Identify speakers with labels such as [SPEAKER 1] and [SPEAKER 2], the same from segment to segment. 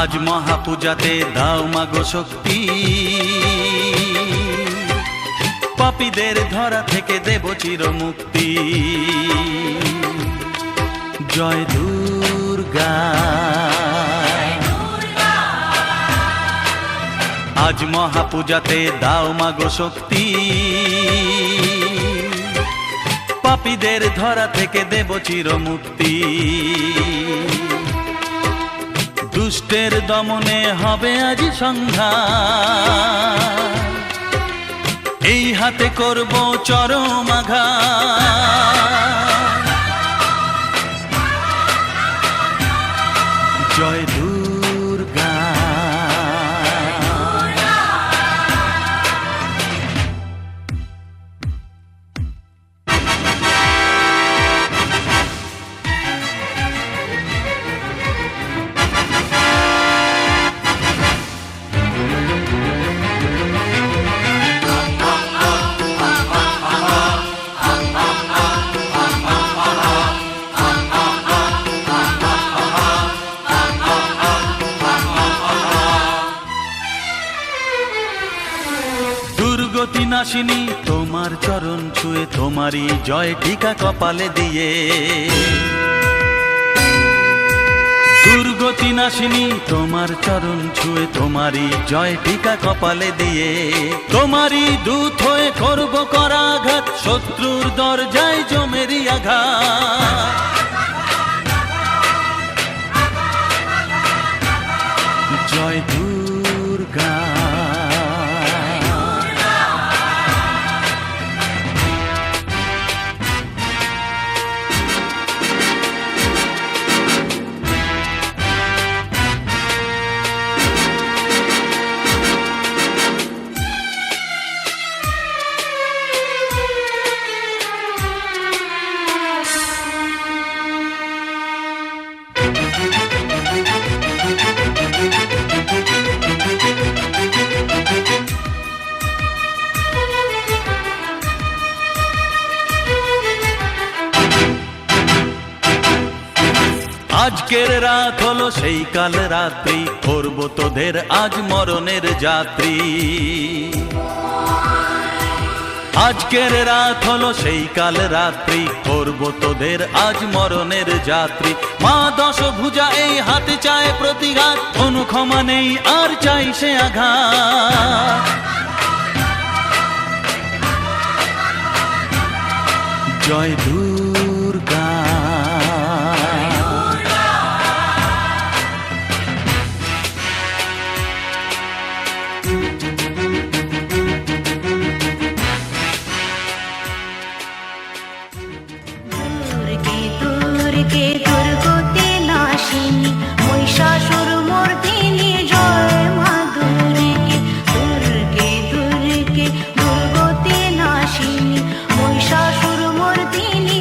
[SPEAKER 1] আজ মহাপূজাতে দাও মাগো শক্তি, পাপীদের ধরা থেকে দেব চির মুক্তি। জয় দুর্গা, আজ মহাপূজাতে দাও মাগো শক্তি, পাপীদের ধরা থেকে দেব চির মুক্তি। দুষ্টের দমনে হবে আজ সংহার, এই হাতে করব চরম আঘাত। জয় দুর্গা, দুর্গতি নাশিনী তোমার চরণ ছুঁয়ে, তোমারই জয় টিকা কপালে দিয়ে। দুর্গতি নাশিনী তোমার চরণ ছুঁয়ে, তোমারই জয় টিকা কপালে দিয়ে। তোমারই দূত হয়ে করব করাঘাত, শত্রুর দরজায় জমেরই আঘাত। জয় দুর্গা, আজকের রাত হলো সেই কাল রাত্রি, করব তোদের আজ মরণের যাত্রী। আজকের রাত হলো সেই কাল রাত্রি, করব তোদের আজ মরণের যাত্রী। মা দশভুজা এই হাতে চায় প্রতিঘাত, কোনো ক্ষমা নেই আর চাই সে আঘাত। জয় দুর্গা,
[SPEAKER 2] দুর্গে দুর্গতি নাশিনী, মহিষাসুর মর্দিনী, জয় মা দুর্গে। দুর্গে দুর্গে দুর্গতি নাশিনী, মহিষাসুর মর্দিনী,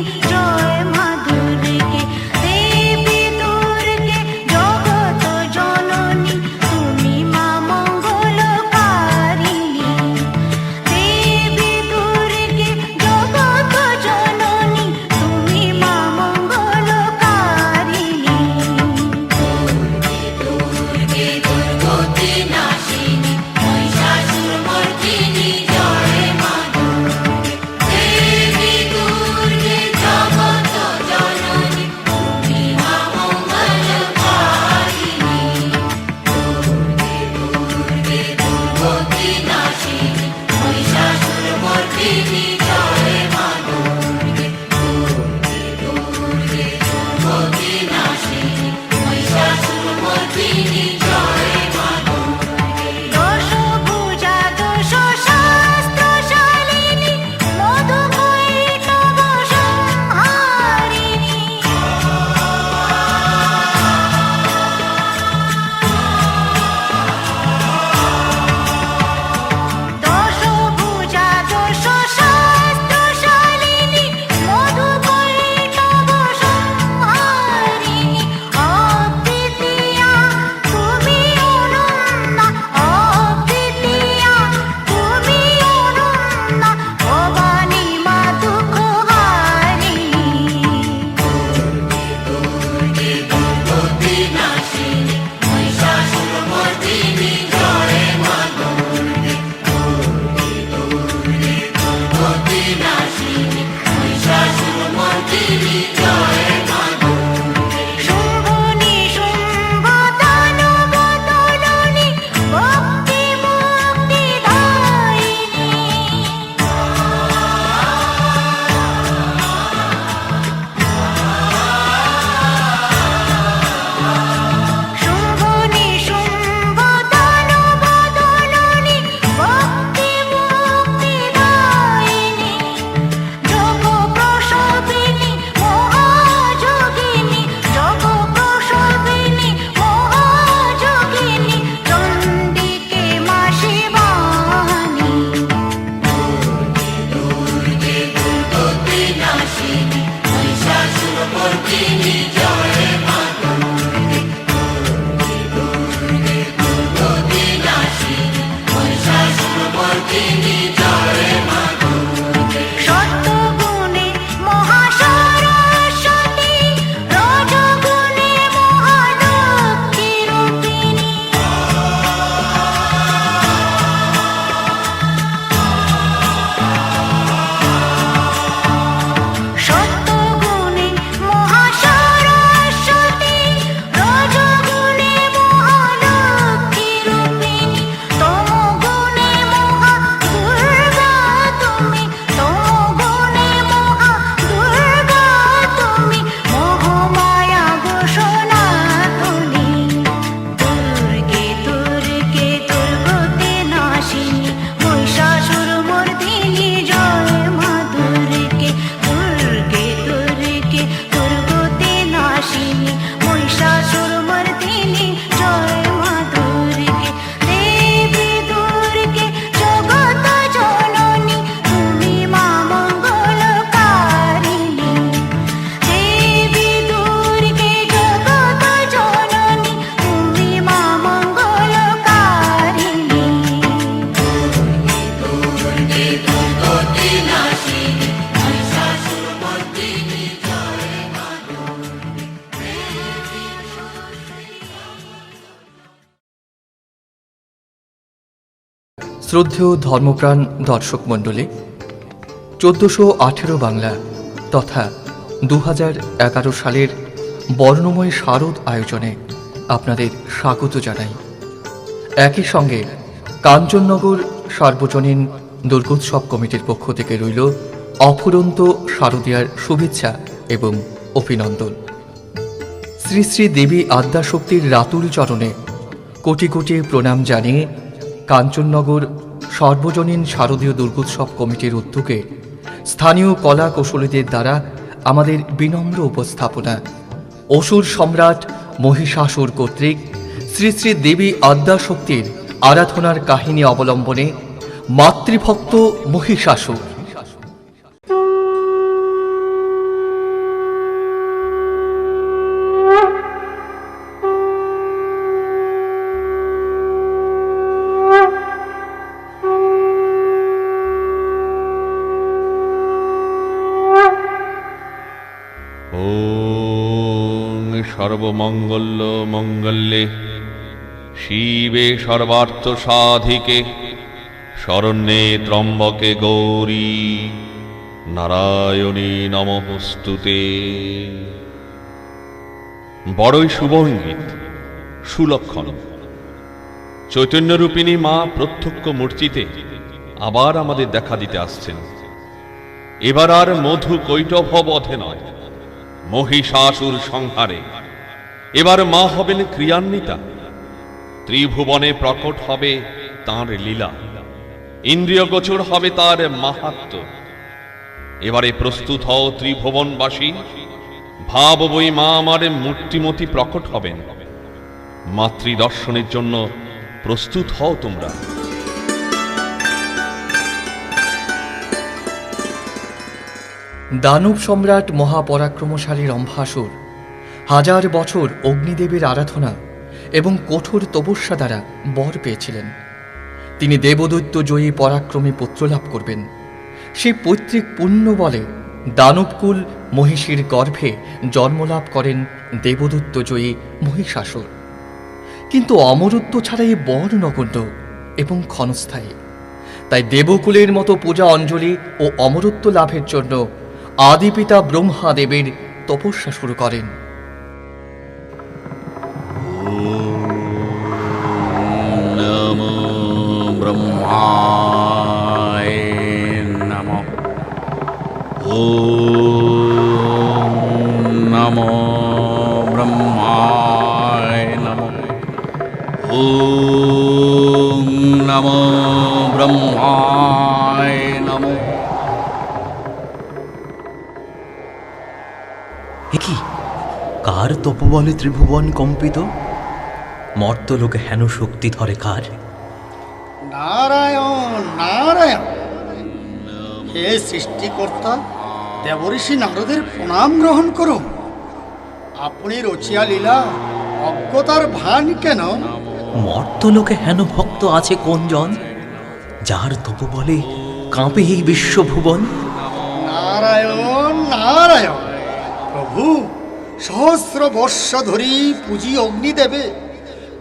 [SPEAKER 3] শ্রদ্ধেয় ধর্মপ্রাণ দর্শক মণ্ডলী, 1418 বাংলা তথা 2011 সালের বর্ণময় শারদ আয়োজনে আপনাদের স্বাগত জানাই। একই সঙ্গে কাঞ্চননগর সার্বজনীন দুর্গোৎসব কমিটির পক্ষ থেকে রইল অফুরন্ত শারদীয়ার শুভেচ্ছা এবং অভিনন্দন। শ্রী শ্রী দেবী আদ্যাশক্তির রাতুল চরণে কোটি কোটি প্রণাম জানিয়ে কাঞ্চননগর সার্বজনীন শারদীয় দুর্গোৎসব কমিটির উদ্যোগে স্থানীয় কলা কৌশলীদের দ্বারা আমাদের বিনম্র উপস্থাপনা অসুর সম্রাট মহিষাসুর কর্তৃক শ্রী শ্রী দেবী আদ্যাশক্তির আরাধনার কাহিনী অবলম্বনে মাতৃভক্ত মহিষাসুর।
[SPEAKER 4] সর্বমঙ্গল মঙ্গলে শিবে সর্বার্থ সাধিকে শরণ্যে ত্রম্বকে গৌরী নারায়ণী নমস্তুতে। বড়ই শুভ ইঙ্গিত, সুলক্ষণ। চৈতন্যরূপিণী মা প্রত্যক্ষ মূর্তিতে আবার আমাদের দেখা দিতে আসছেন। এবার আর মধু কৈটভ বধে নয়, মহিষাসুর সংহারে। এবার মা হবেন ক্রিয়ান্বিতা, ত্রিভুবনে প্রকট হবে তাঁর লীলা, ইন্দ্রিয় গোচর হবে তার মাহাত্ম্য। এবারে প্রস্তুত হও ত্রিভুবনবাসী, ভাব বই মা আমার মূর্তিমতি প্রকট হবেন। মাতৃদর্শনের জন্য প্রস্তুত হও তোমরা।
[SPEAKER 3] দানব সম্রাট মহাপরাক্রমশালী রম্ভাসুর হাজার বছর অগ্নিদেবীর আরাধনা এবং কঠোর তপস্যা দ্বারা বর পেয়েছিলেন। তিনি দেবদৈত্য জয়ী পরাক্রমী পুত্র লাভ করবেন। সেই পৈতৃক পুণ্য বলে দানবকুল মহিষীর গর্ভে জন্মলাভ করেন দেবদৈত্য জয়ী মহিষাসুর। কিন্তু অমরত্ব ছাড়া এই বর নগণ্য এবং ক্ষণস্থায়ী। তাই দেবকুলের মতো পূজা অঞ্জলি ও অমরত্ব লাভের জন্য আদিপিতা ব্রহ্মাদেবের তপস্যা শুরু করেন।
[SPEAKER 5] নমো ব্রহ্মায় নমঃ। ওম নমো ব্রহ্মায় নমঃ। ওম নমো ব্রহ্মায় নমঃ।
[SPEAKER 6] কি কার তপবলে ত্রিভুবন কম্পিত? মর্তলোকে হেন শক্তি ধরে কার?
[SPEAKER 7] নারায়ণ নারায়ণ। হে সৃষ্টিকর্তা, দেবঋষি নারদের প্রণাম গ্রহণ করো। আপনি রচিয়া লীলা, অজ্ঞতার ভান কেন?
[SPEAKER 6] মর্তলোকে হেন ভক্ত আছে কোন জন, যার তপবলে কাঁপে এই বিশ্বভুবন?
[SPEAKER 7] নারায়ণ নারায়ণ। প্রভু, সহস্র বর্ষ ধরি পুঁজি অগ্নিদেবে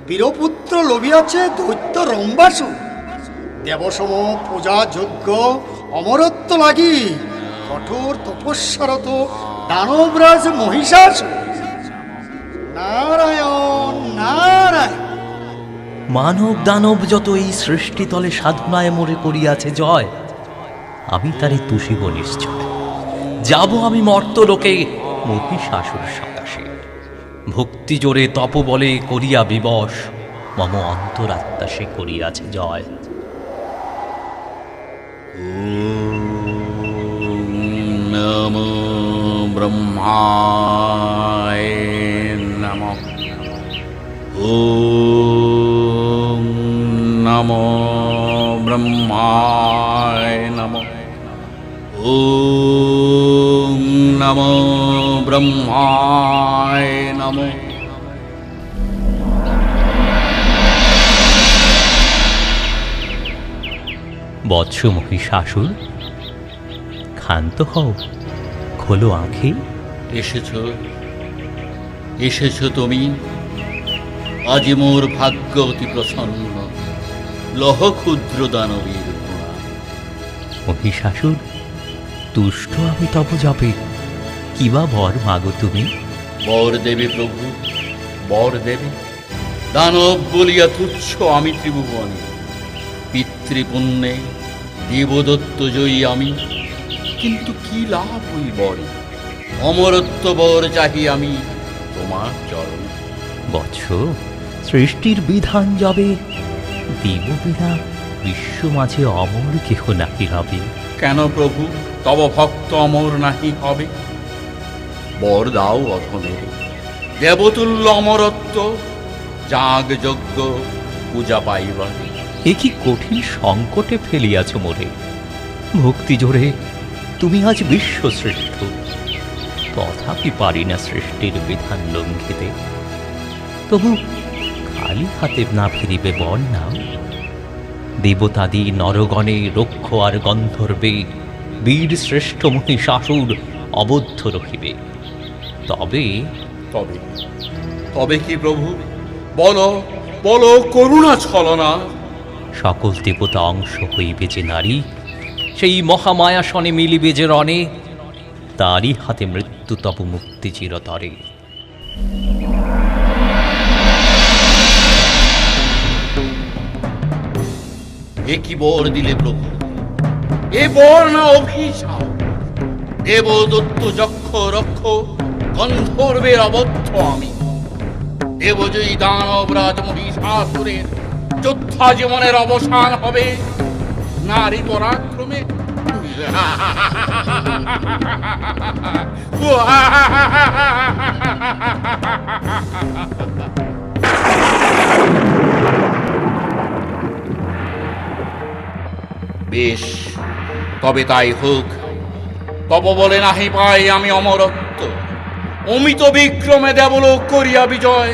[SPEAKER 7] বীরপুত্র লভিয়াছে দৈত্য রম্বাসুর। দেবসম পূজা যজ্ঞ অমরত্ব লাগি কঠোর তপস্যারত দানবরাজ মহিষাসুর। নারায়ণ নারায়ণ।
[SPEAKER 6] মানব দানব যত এই সৃষ্টিতলে সাধনায় মোরে করিয়াছে জয়, আমি তারে তুষিব নিশ্চয়। যাব আমি মর্তলোকে মহিষাসুর সকাশে, ভক্তি জোরে তপবলে করিয়া বিবশ, মম অন্তরাত্মা সে করিয়াছে জয়।
[SPEAKER 5] নমো ব্রহ্মায় নমঃ। ওম নমো ব্রহ্মায় নমঃ। ওম নমো ব্রহ্মায় নমঃ।
[SPEAKER 6] বৎস মহিষাসুর, ক্ষান্ত হও, খোলো আঁখি।
[SPEAKER 5] এসেছ তুমি, আজি মোর ভাগ্য অতি প্রসন্ন। লহ ক্ষুদ্র দানবীর প্রণাম।
[SPEAKER 6] মহিষাসুর, তুষ্ট আমি তব যাবে, কিবা বর মাগো তুমি?
[SPEAKER 5] বর দেবে প্রভু, বর দেবে। দানব বলিয়া তুচ্ছ আমি ত্রিভুবনে, পিতৃপুণ্যে দেবদত্ত জয়ী আমি, কিন্তু কি লাভ ওই বরে? অমরত্ব বর চাহি আমি তোমার চরণ।
[SPEAKER 6] বৎস, সৃষ্টির বিধান যাবে, দেব বিনা বিশ্ব মাঝে অমর কেহ নাকি হবে।
[SPEAKER 5] কেন প্রভু তব ভক্ত অমর নাহি হবে? বর দাও অধমের দেবতুল্য অমরত্ব, যাগ যজ্ঞ পূজা পাইবারে।
[SPEAKER 6] এ কি কঠিন সংকটে ফেলিয়াছ মোরে। ভক্তি জোরে তুমি আজ বিশ্ব শ্রেষ্ঠ, তথাপি পারি না সৃষ্টির বিধান লঙ্ঘিতে। তবু খালি হাতে না ফিরিবে বর নাও। দেবতাদি নরগণে রক্ষ আর গন্ধর্বে বীর শ্রেষ্ঠ মহিষাসুর অবদ্ধ রহিবে। তবে
[SPEAKER 5] তবে তবে কি প্রভু? বলো বলো, করুণা ছলনা।
[SPEAKER 6] সকল দেবতা অংশ হইবে যে নারী, সেই মহামায়াসনে মিলিবে যে রণে, তারই হাতে মৃত্যু তব মুক্তি চিরতরে।
[SPEAKER 5] এ কি বর দিলে প্রভু? এ বর না অভিশাপ? দেবদত্ত যক্ষ রক্ষ গন্ধর্বের অবদ্ধ আমি, দেবজয়ী দানবরাজ মহিষাসুরের যোদ্ধা জীবনের অবসান হবে নারী পরাক্রমে। বেশ, তবে তাই হোক। তব বলে নাহি পাই আমি অমরত্ব, অমিত বিক্রমে দেবলোক করিয়া বিজয়।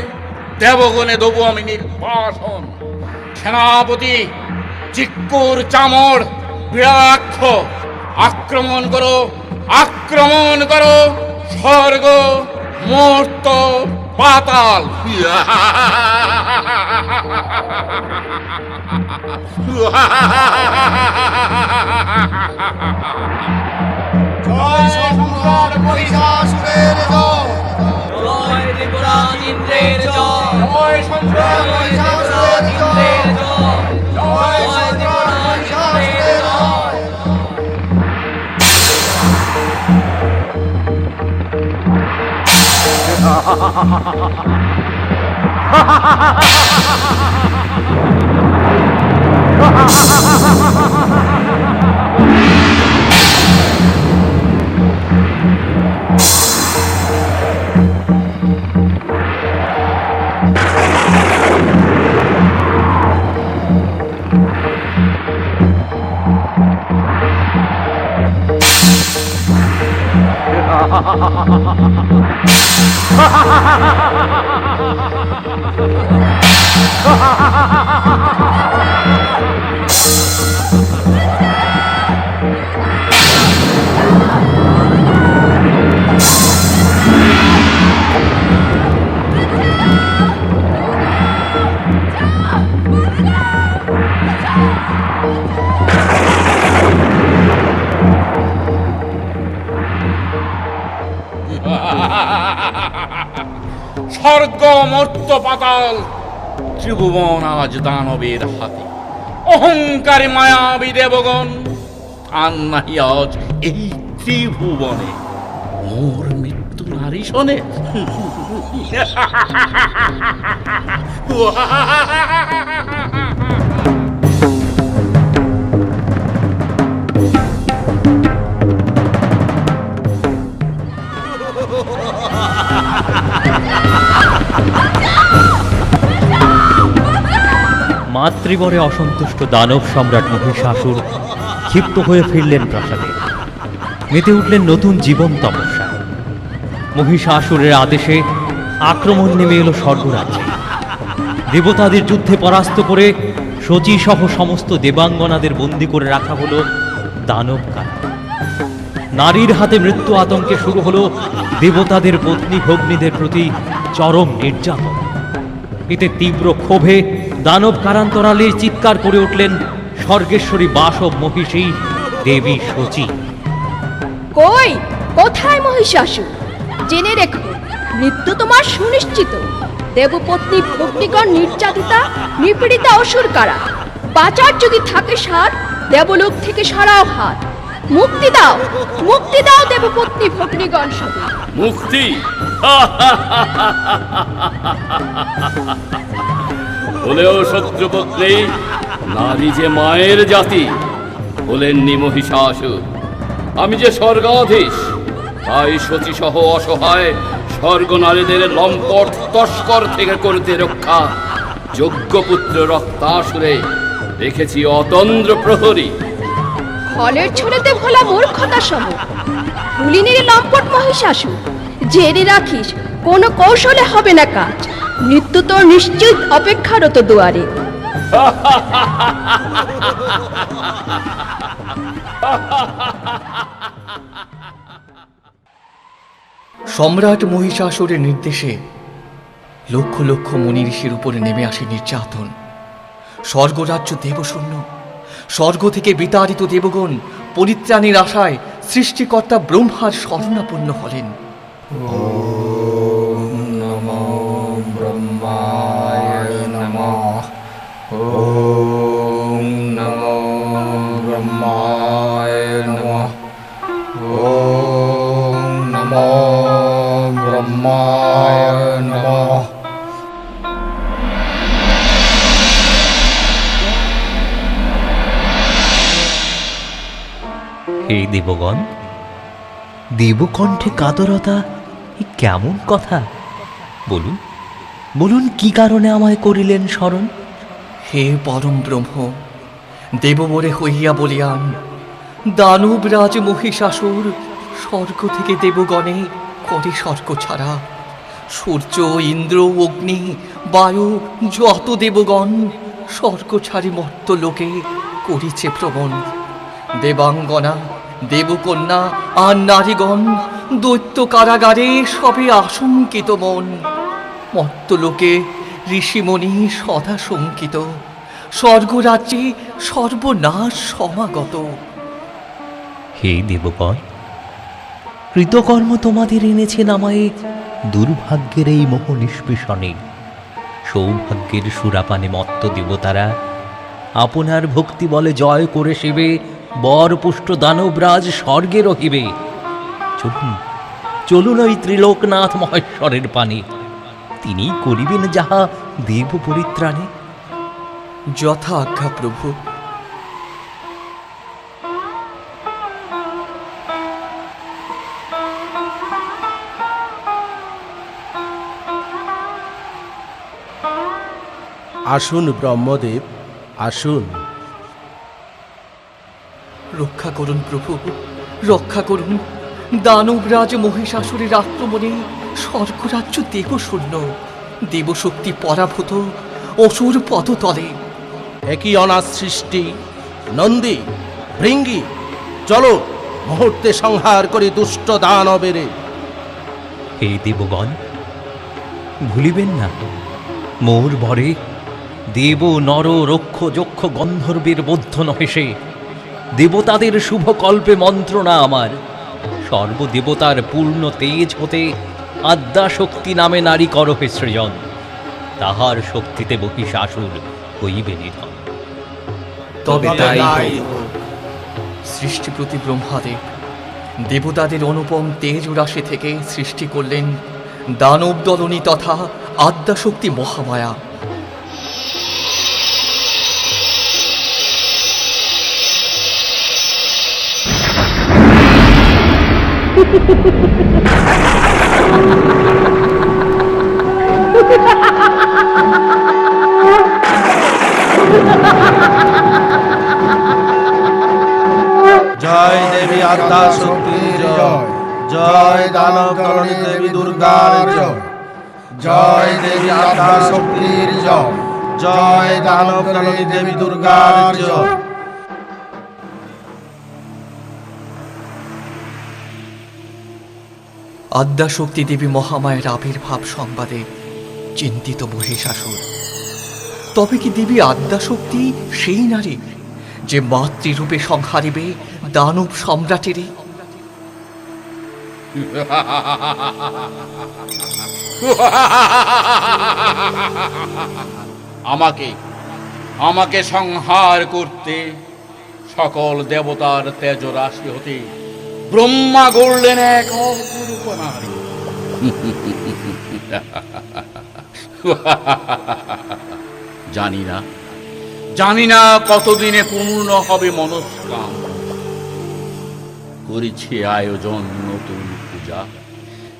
[SPEAKER 5] দেবগণে দেবো আমি নির্বাসন। সেনাপতি চিক্কুর চামড় বিরাক্ষ, আক্রমণ করো, আক্রমণ করো, স্বর্গ মর্ত পাতাল।
[SPEAKER 7] জয় সম্রাট মহিষাসুরের জয়।
[SPEAKER 6] জয় দেবরাজ ইন্দ্রের জয়,
[SPEAKER 7] জয় সম্রাট মহিষাসুরের জয়। জয় সম্রাট মহিষাসুরের জয়।
[SPEAKER 5] স্বর্গ মর্ত পাতাল ত্রিভুবন আজ দানবের হাতে। অহংকারী মায়াবী দেবগণ স্থান নাহি আজ এই ত্রিভুবনে। মোর মৃত্যু নারী শোনে।
[SPEAKER 6] মাতৃবরে অসন্তুষ্ট দানব সম্রাট মহিষাসুর ক্ষিপ্ত হয়ে ফিরলেন প্রাসাদে। মেতে উঠলেন নতুন জীবন তপস্যা। মহিষাসুরের আদেশে আক্রমণ নেমে এলো স্বর্গরাজ্যে। দেবতাদের যুদ্ধে পরাস্ত করে শচী সহ সমস্ত দেবাঙ্গনাদের বন্দী করে রাখা হলো দানব কারা। নারীর হাতে মৃত্যু আতঙ্কে শুরু হলো দেবতাদের পত্নী ভগ্নীদের প্রতি চরম নির্যাতন। এতে তীব্র ক্ষোভে দানব কারান্তরালে চিৎকার করে উঠলেন স্বর্গেশ্বরী বাসব মহিষী দেবী শচী।
[SPEAKER 8] কই, কোথায় মহিষাসুর? জেনে রেখো, মৃত্যু তোমার সুনিশ্চিত। দেবপত্নী ভগ্নিগণ নির্যাতিতা, নিপীড়িতা অসুর কারা। বাঁচার যদি থাকে সার, দেবলোক থেকে সরাও হাত। মুক্তি দাও, মুক্তি দাও দেবপত্নী ভগ্নিগণ সবে।
[SPEAKER 5] মুক্তি হলেও শত্রুপত্নী, নারী যে মায়ের জাতি, হলেননি মহিষাসুর। আমি যে স্বর্গাধীশ, তাই শচী সহ অসহায় স্বর্গ নারীদের লম্পট তস্কর থেকে করতে রক্ষা যজ্ঞপুত্র রক্তাসুরে রেখেছি অতন্দ্র প্রহরী।
[SPEAKER 8] ফলের ছোড়েতে ভোলা মূর্খতা সম ভুলিনির লম্পট মহিষাসুর। জেনে রাখিস, কোনো কৌশলে হবে না কাজ। মৃত্যু তোর নিশ্চিত অপেক্ষারত দুয়ারে।
[SPEAKER 3] সম্রাট মহিষাসুরের নির্দেশে লক্ষ লক্ষ মুনি ঋষির উপরে নেমে আসে নির্যাতন। স্বর্গরাজ্য দেবশূন্য। স্বর্গ থেকে বিতাড়িত দেবগণ পরিত্রাণের আশায় সৃষ্টিকর্তা ব্রহ্মার শরণাপন্ন হলেন।
[SPEAKER 7] ওম নমো ব্রহ্মায় নমঃ। ওম নমো ব্রহ্মায় নমঃ। ওম নমো ব্রহ্মায় নমঃ।
[SPEAKER 6] হে দেবগণ, দেবকণ্ঠে কাতরতা, এ কেমন কথা? বলুন, বলুন, কি কারণে আমায় করিলেন স্মরণ?
[SPEAKER 3] হে পরম ব্রহ্ম, দেববরে হইয়া বলিয়ান, দানবরাজ মহিষাসুর স্বর্গ থেকে দেবগণে করে স্বর্গ ছাড়া। সূর্য, ইন্দ্র, অগ্নি, বায়ু, যত দেবগণ স্বর্গ ছাড়ি মর্ত লোকে করিছে ভ্রমণ। দেবাঙ্গনা, দেবকন্যা আর নারীগণ দৈত্য কারাগারে সবে আশঙ্কিত মন। মর্তলোকে ঋষিমণি সদা শঙ্কিত, স্বর্গরাজ্যে সর্বনাশ সমাগত।
[SPEAKER 6] হে দেবগণ, কৃতকর্ম তোমাদের এনেছেন আমায় দুর্ভাগ্যের এই মোহ নিষ্পেষণে। সৌভাগ্যের সুরাপানে মত্ত দেবতারা আপনার ভক্তি বলে জয় করে শিবে বরপুষ্ট দানবরাজ স্বর্গে রহিবে। চলুন, চলুন ওই ত্রিলোকনাথ মহেশ্বরের পানে, তিনি করিবেন যাহা দেব পরিত্রাণে।
[SPEAKER 3] যথা আজ্ঞা প্রভু।
[SPEAKER 9] আসুন ব্রহ্মদেব, আসুন।
[SPEAKER 3] রক্ষা করুন প্রভু, রক্ষা করুন। দানবরাজ মহিষাসুরের আক্রমণে স্বর্গরাজ্য দেবশূন্য, দেবশক্তি পরাভূত, অসুর পদতলে।
[SPEAKER 9] একই অনাথ সৃষ্টি, নন্দী, ভৃঙ্গি, চলো মুহূর্তে সংহার করে দুষ্ট দানবেরে।
[SPEAKER 6] হে দেবগণ, ভুলিবেন না, মোর ভরে দেব নর রক্ষ যক্ষ গন্ধর্বের বদ্ধ নহে সে। দেবতাদের শুভ কল্পে মন্ত্রণা আমার, সর্বদেবতার পূর্ণ তেজ হতে আদ্যা শক্তি নামে নারী করহে সৃজন। তাহার শক্তিতে মহিষাসুর হইবে নিধন।
[SPEAKER 3] তবে তাই হোক। সৃষ্টিপ্রতি ব্রহ্মাদেব দেবতাদের অনুপম তেজ রাশি থেকে সৃষ্টি করলেন দানব দলনী তথা আদ্যাশক্তি মহামায়া।
[SPEAKER 9] জয় দেবী আদ্যা শক্তির জয়, জয় দানব দলনী দেবী দুর্গার জয়।
[SPEAKER 7] জয় দেবী আদ্যা শক্তির জয়,
[SPEAKER 9] জয় দানব দলনী দেবী দুর্গার জয়।
[SPEAKER 3] আদ্যাশক্তি দেবী মহামায়ের আবির্ভাব সংবাদে চিন্তিত মহিষাসুর। তবে কি দেবী আদ্যাশক্তি সেই নারী যে মাতৃরূপে সংহারিবে দানব সম্রাটেরই?
[SPEAKER 5] আমাকে সংহার করতে সকল দেবতার তেজ রাশি হতে ব্রহ্মা গড়লেন এক অপরূপ নারী। জানি না কতদিনে পূর্ণ হবে মনস্কাম। করেছি আয়োজন নতুন পূজা,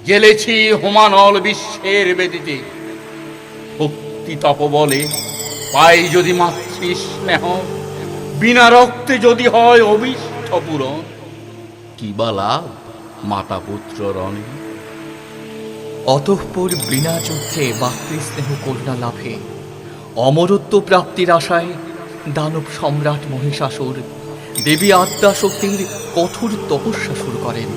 [SPEAKER 5] গেলেছি হোমানল বিশ্বের বেদিতে। ভক্তি তপবলে পাই যদি মাতৃ স্নেহ, বিনা রক্তে যদি হয় অভীষ্ট পূরণ, কি বা লাভ মাতা পুত্র রণে।
[SPEAKER 3] অতঃপর বিনা যুদ্ধে মাতৃস্নেহ কন্যা লাভে অমরত্ব প্রাপ্তির আশায় দানব সম্রাট মহিষাসুর দেবী আদ্যাশক্তির কঠোর তপস্যা শুরু করেন।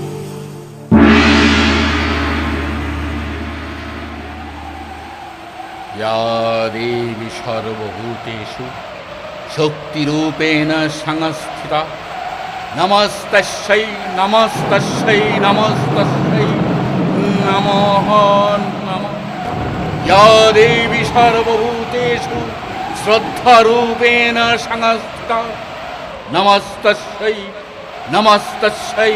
[SPEAKER 5] या देवी सर्वभूतेषु शक्तिरूपेण संस्थिता नमस्तस्यै नमस्तस्यै नमस्तस्यै नमः नमः। या देवी सर्वभूतेषु श्रद्धारूपेण संस्थिता नमस्तस्यै नमस्तस्यै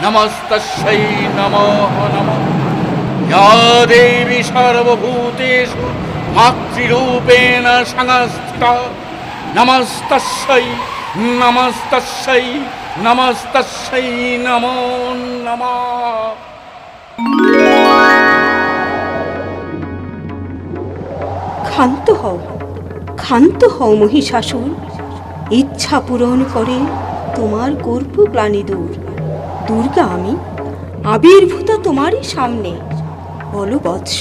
[SPEAKER 5] नमस्तस्यै नमः नमः। या देवी सर्वभूतेषु मातृरूपेण संस्थिता नमस्तस्यै नमस्तस्यै नमस्तस्यै नमो नमः।
[SPEAKER 10] ক্ষান্ত হও মহিষাসুর, ইচ্ছা পূরণ করে তোমার গর্ব গ্লানি দূর। দুর্গা আমি, আবির্ভূতা তোমারই সামনে। বলো বৎস,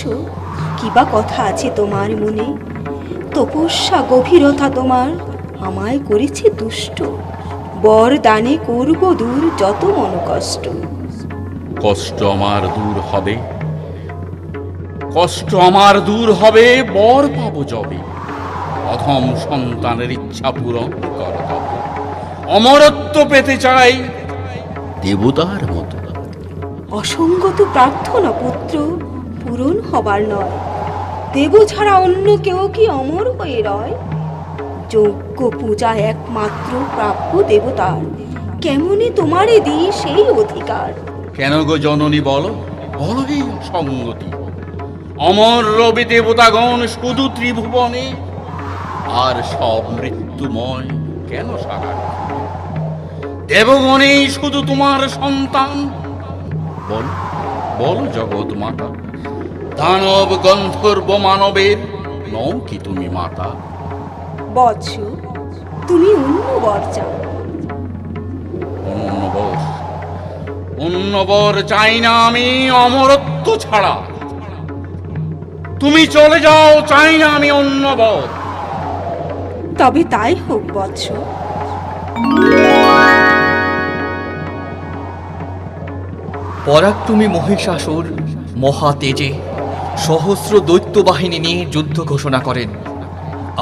[SPEAKER 10] কিবা কথা আছে তোমার মনে? তপস্যা গভীরতা তোমার আমায় করেছে দুষ্ট। বর দানে করব দূর যত মন কষ্ট।
[SPEAKER 5] কষ্ট আমার দূর হবে, কষ্ট আমার দূর হবে, বর পাবো যবে। অধম সন্তানের ইচ্ছা পূরণ কর তবে। অমরত্ব পেতে চাই দেবতার মতো।
[SPEAKER 10] অসঙ্গত প্রার্থনা পুত্র পূরণ হবার নয়। দেব ছাড়া অন্য কেউ কি অমর হয়ে রয়? যজ্ঞ পূজা একমাত্র প্রাপ্য দেবতার, কেমনে তোমারে দিই সেই অধিকার?
[SPEAKER 5] কেন গো জননী বলো, বলো এই অসঙ্গতি। অমর রবি দেবতাগণ শুধু ত্রিভুবনে, আর সব মৃত্যুময় কেন সারা? দেবগণেই শুধু তোমার সন্তান। বল বল জগৎ মাতা, দানব গন্ধর্ব মানবের নও কি তুমি মাতা?
[SPEAKER 10] বৎস, তুমি অন্য বর চাও।
[SPEAKER 5] অন্য বর চাই না আমি অমরত্ব ছাড়া। তুমি চলে যাও, চাই না আমি অন্য বর।
[SPEAKER 10] তবে তাই হোক বৎস।
[SPEAKER 3] পরাক্রমী মহিষাসুর মহা তেজে সহস্র দৈত্য বাহিনী নিয়ে যুদ্ধ ঘোষণা করেন।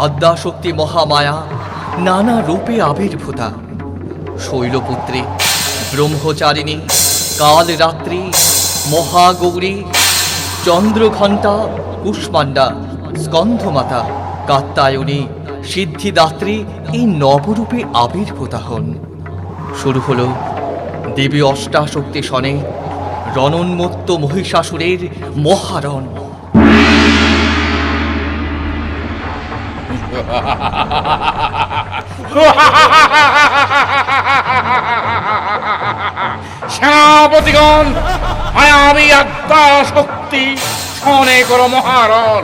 [SPEAKER 3] আদ্যাশক্তি মহামায়া নানা রূপে আবির্ভূতা। শৈলপুত্রী, ব্রহ্মচারিণী, কালরাত্রি, মহাগৌরী, চন্দ্রঘণ্টা, কুষ্মাণ্ডা, স্কন্ধমাতা, কাত্যায়নী, সিদ্ধিদাত্রী এই নবরূপে আবির্ভূতা হন। শুরু হল দেবী অষ্টাশক্তি সনে রণোন্মত্ত মহিষাসুরের মহারণ।
[SPEAKER 5] সেনাপতিগণ, মায়াবী আত্মা শক্তি শনে করো মহারণ।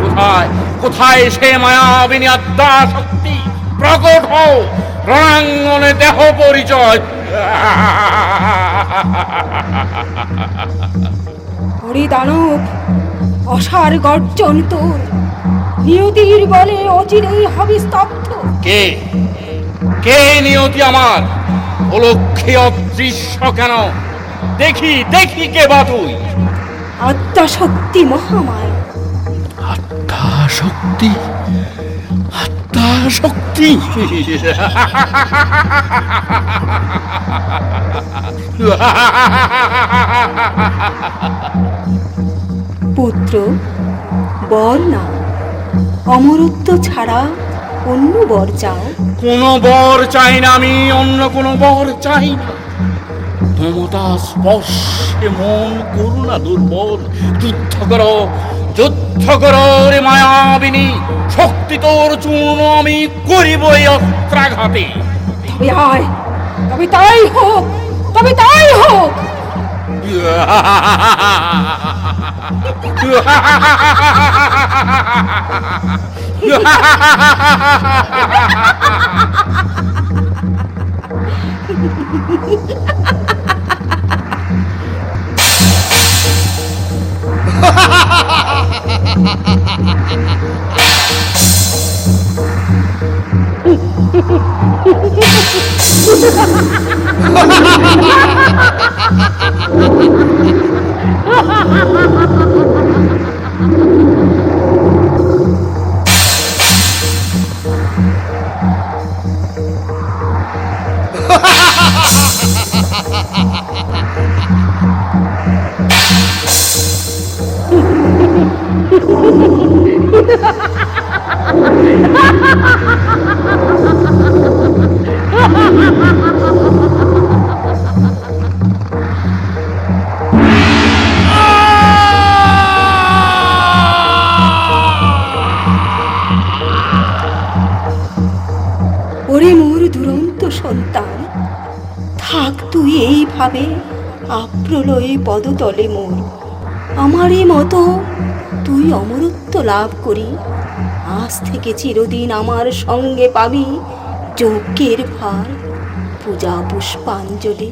[SPEAKER 5] কোথায় কোথায় সে মায়াবিনী আত্মা শক্তি? প্রকট হও, রণাঙ্গনে দেহ পরিচয়।
[SPEAKER 10] হরি দানব, অসার গর্জন তোর, নিয়তির বলে অচিরেই হবি স্তব্ধ।
[SPEAKER 5] কে কে নিয়তি আমার? অলক্ষ্যে অদৃশ্য কেন? দেখি দেখি কে বা তুই?
[SPEAKER 10] আত্মা শক্তি মহামায়া,
[SPEAKER 5] আত্মা শক্তি, আত্মা শক্তি।
[SPEAKER 10] পুত্র বর না, অমরত্ব ছাড়া অন্য বর চাও।
[SPEAKER 5] কোন বর চাই না আমি, অন্য কোন বর চাই না। মমতা স্পর্শে মন করুণা দুর্বল। যুদ্ধ করো, যুদ্ধ করো রে মায়াবিনী, শক্তি তোর চূর্ণ আমি করিব এই অস্ত্রাঘাতে।
[SPEAKER 10] তবে আয়, তবে তাই হোক, তবে তাই হোক। ওরে মোর দুরন্ত সন্তান, থাক তুই এইভাবে আপ্রলয়ে পদতলে মোর। আমারই মতো তুই অমরত্ব লাভ করি, আজ থেকে চিরদিন আমার সঙ্গে পাবি যজ্ঞের ভার, পূজা পুষ্পাঞ্জলি।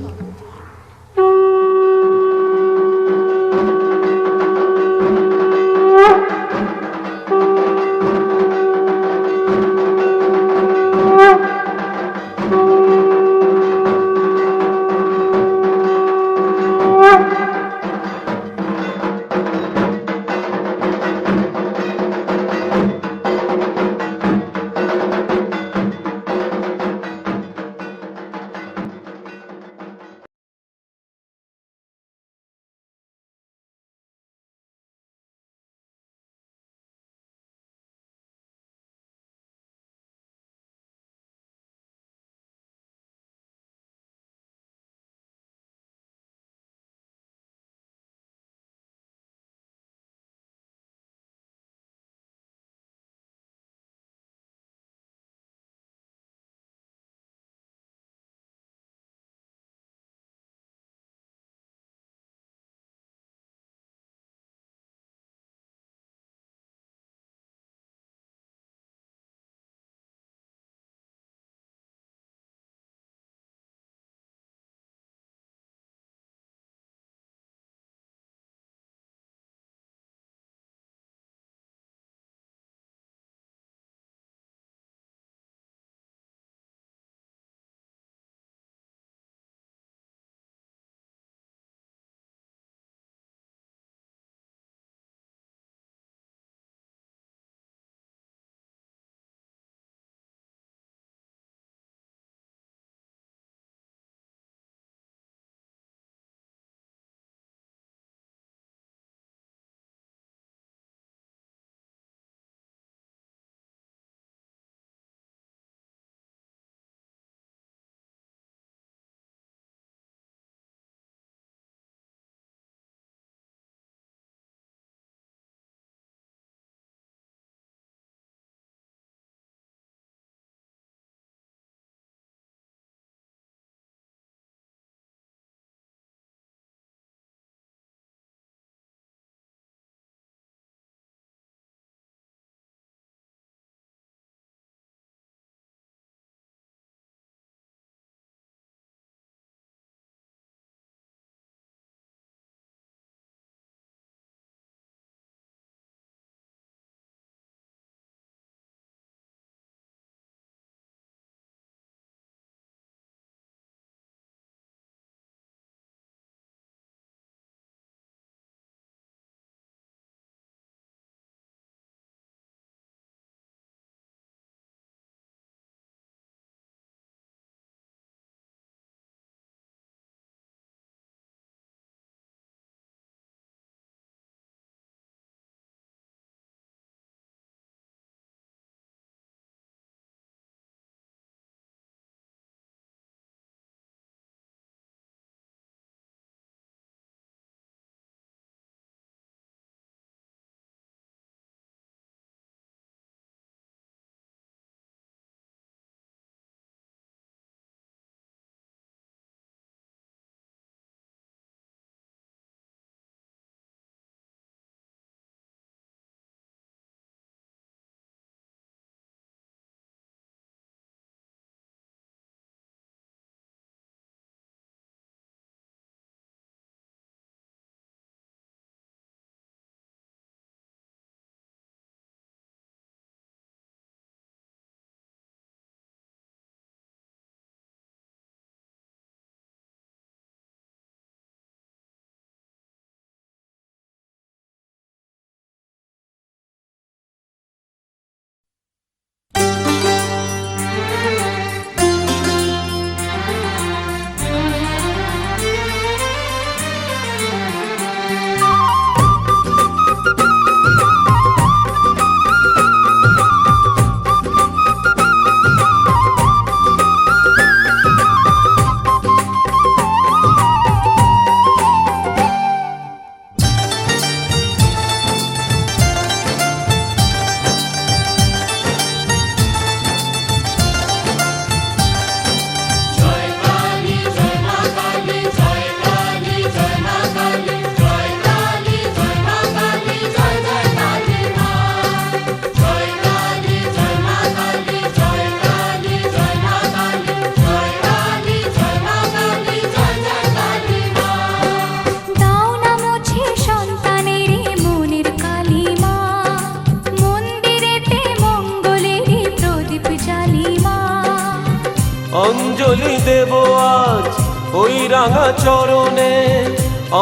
[SPEAKER 11] অঞ্জলি দেব আজ ওই রাঙা চরণে,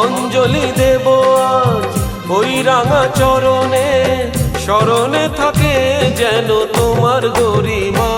[SPEAKER 11] অঞ্জলি দেব আজ ওই রাঙা চরণে, স্মরণে থাকে যেন তোমার গরিমা।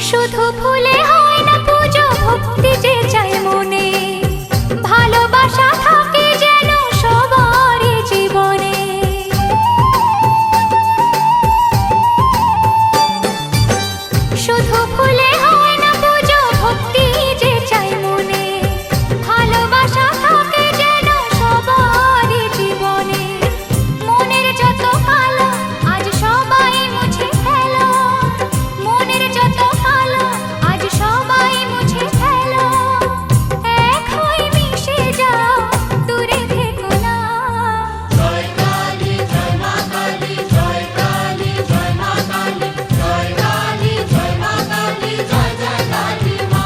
[SPEAKER 2] শুধু ফুলে হয় না পুজো, ভক্তি যে চাই মনে, ভালোবাসা থাকে যেন সবারই জীবনে। শুধু ফুলে হয় না পুজো, ভক্তি যে চাই মনে, ভালোবাসা থাকে যেন সবারই জীবনে। মনের যত কালো আজ সবাই মুছে ফেলো, মনের যত কালো আজ সবাই মুছে ফেলো, এক হয়ে মিশে যাও, দূরে থেকো না। জয় কালী জয় মা কালী, জয় কালী জয় মা কালী, জয় কালী জয় মা কালী, জয় জয় কালী মা।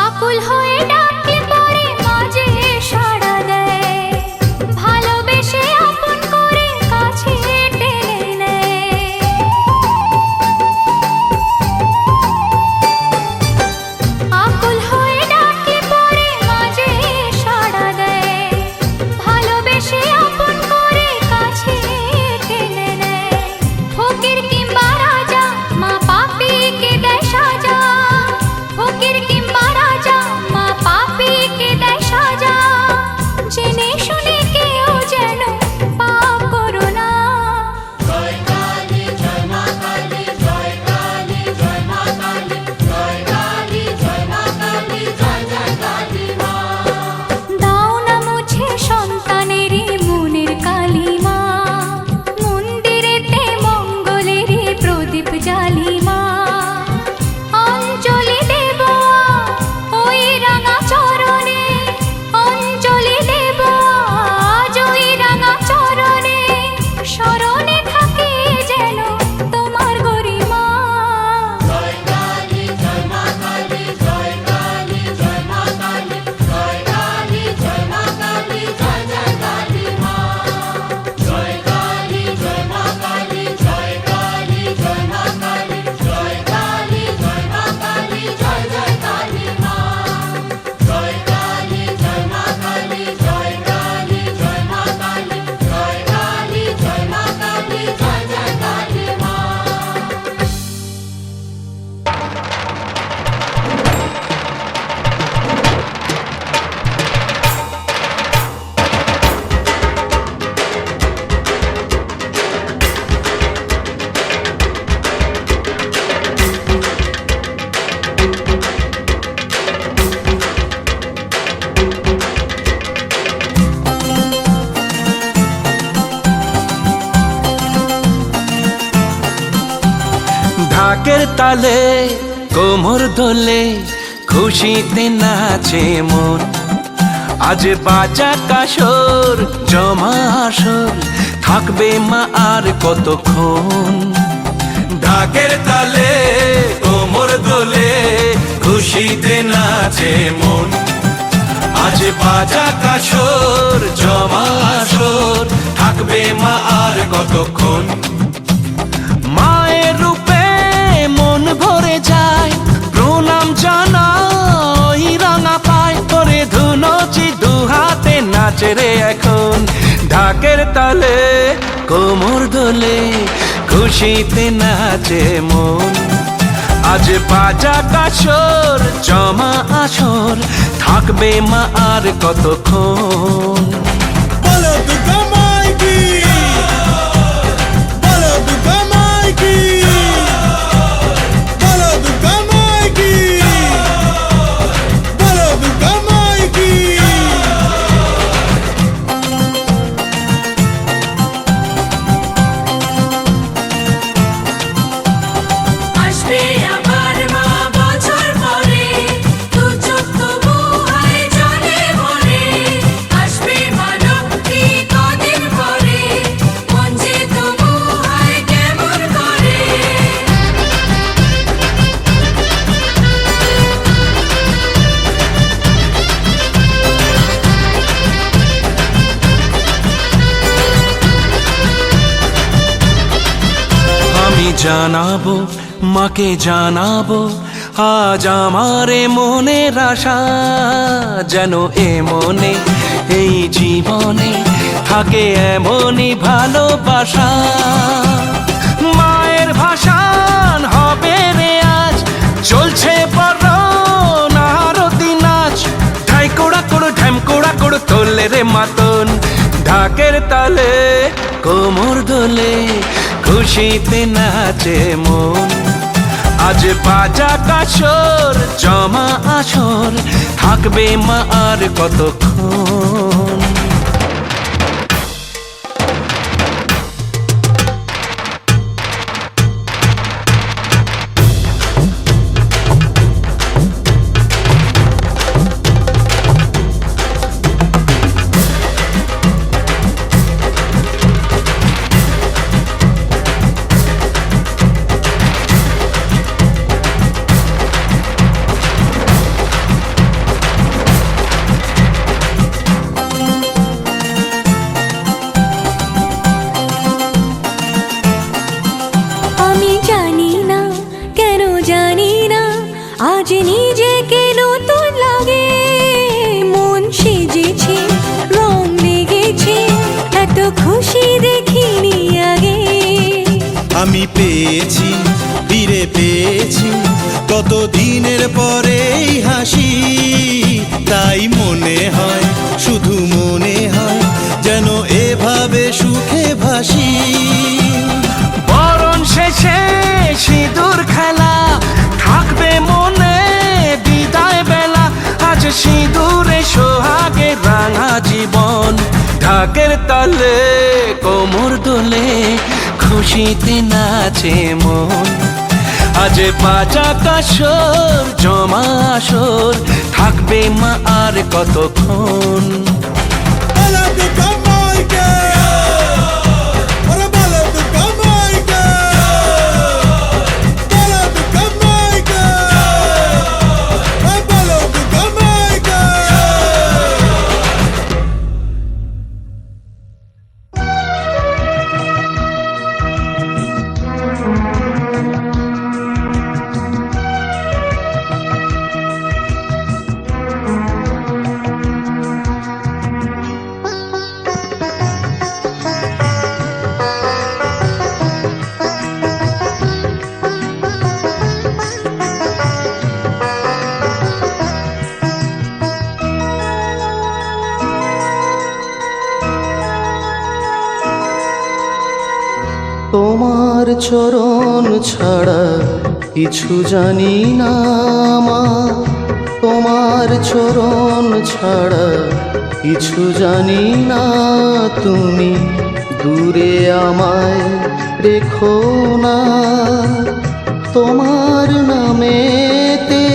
[SPEAKER 2] আকুল হয়ে ডাকলে পরে মাঝে সাড়া দেয়, ভালোবেসে আপন করে কাছে টেনে নেয়। আকুল হয়ে ডাকলে পরে মাঝে সাড়া দেয়, ভালোবেসে আপন করে কাছে টেনে নেয়। ফকির কিংবা রাজা মা পাপীকে দেয় সাজা, ফকির কিংবা রাজা মা পাপীকে দেয় সাজা, জেনে শুনে কেউ যেন পাপ করো না। জয় কালী জয় মা কালী, জয় কালী জয় মা কালী, জয় কালী জয় মা কালী, জয় জয় কালী মা। দাও না মুছে সন্তানেরই মনের কালিমা, মন্দিরেতে মঙ্গলেরই প্রদীপ জ্বালিমা। অঞ্জলি দেব ওই রাঙা চরণে, অঞ্জলি দেব আজ ওই রাঙা চরণে, স্মরণে থাকে যেন তোমার গরিমা। জয় কালী জয় মা কালী, জয় কালী জয় মা কালী, জয় কালী জয় মা কালী, জয় জয় কালী মা। জয় কালী জয় মা কালী, জয় কালী জয় মা কালী, জয় কালী জয় মা কালী, জয় জয় কালী মা। জয় কালী জয় মা কালী, জয় কালী জয় মা কালী, জয় কালী জয় মা কালী, জয় জয় কালী মা।
[SPEAKER 11] ঢাকের তালে কোমর দোলে, খুশিতে নাচে মন, আজ বাজা কাসর জমা আসর, থাকবে মা আর কতক্ষণ। ঢাকের তালে কোমর দোলে, খুশিতে নাচে মন, আজ বাজা কাসর জমা আসর, থাকবে মা আর কতক্ষণ। মায়ের রূপে মন ভরে যায়, প্রণাম জানাই রাঙা পায়, করে ধুনচি দু হাতে নাচে রে এখন। ঢাকের তালে কোমর দোলে, খুশিতে নাচে মন। আজ বাজা কাসর জমা আসর, থাকবে মা আর কতক্ষণ।
[SPEAKER 9] বলো দুর্গা মাই কি, বলো দুর্গা মাই কি, বলো দুর্গা মাই কি, বলো দুর্গা মাই কি।
[SPEAKER 2] আসবে আবার মা বছর পরে, দু চোখ তবু হয় জলে ভরে। আসবে মা লক্ষ্মী কদিন পরে, মন যে তবু হয় কেমন করে।
[SPEAKER 11] আমি জানাবো মাকে জানাবো, আজ আমারে মনের আশা, যেন এ মনে এই জীবনে থাকে এমনই ভালোবাসা। মায়ের ভাষান হবে রে আজ, চলছে বরণ আরতি নাচ। ঢাই কোড়া কোড়ো ঢ্যাম কোড়া কোড়ো তোলে রে মাতন। ঢাকের তালে কোমর দোলে, খুশিতে নাচে মন। আজ বাজা কাসর জমা আসর, থাকবে মা আর কতক্ষণ।
[SPEAKER 2] আমি জানি না কেন জানি না, আজ নিজেকে নতুন লাগে। মন সেজেছে রং লেগেছে, এত খুশি দেখিনি আগে।
[SPEAKER 9] আমি পেয়েছি ফিরে পেয়েছি কত দিনের পরে এই হাসি, তাই মনে হয় শুধু মনে হয় যেন এভাবে সুখে ভাসি।
[SPEAKER 11] বরণ শেষে সিঁদুর খেলা, থাকবে মনে বিদায় বেলা। আজ সিঁদুরে সোহাগে রাঙা জীবন। ঢাকের তালে কোমর দোলে, খুশিতে নাচে মন। আজ বাজা কাসর জমা আসর, থাকবে মা আর কতক্ষণ।
[SPEAKER 9] বলো দুর্গা মাই কে, ওরে বলো দুর্গা মাই কে, বলো দুর্গা মাই কে, ওরে বলো দুর্গা মাই কে।
[SPEAKER 12] তোমার চরণ ছাড়া কিছু জানি না মা, তোমার চরণ ছাড়া কিছু জানি না। তুমি দূরে আমায় রেখো না, তোমার নামেতে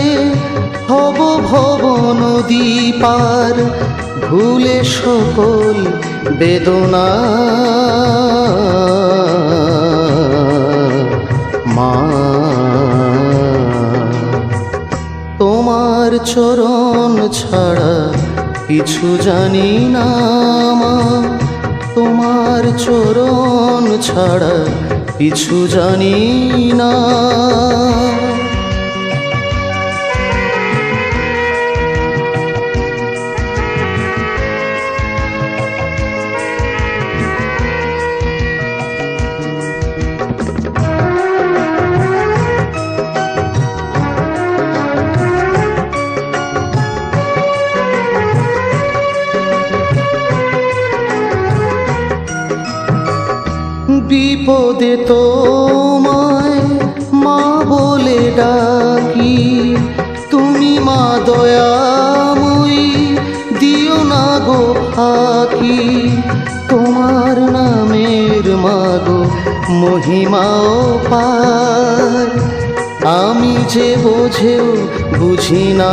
[SPEAKER 12] হব ভব নদী পার, ভুলে সকল বেদনা। মা তোমার চরণ ছাড়া কিছু জানি না মা, তোমার চরণ ছাড়া কিছু জানি না। বিপদে তোমায় মা বলে ডাকি, তুমি মা দয়াময়ী দিও না গো ফাঁকি। তোমার নামের মাগো মহিমাও পার, আমি যে বোঝেও বুঝি না।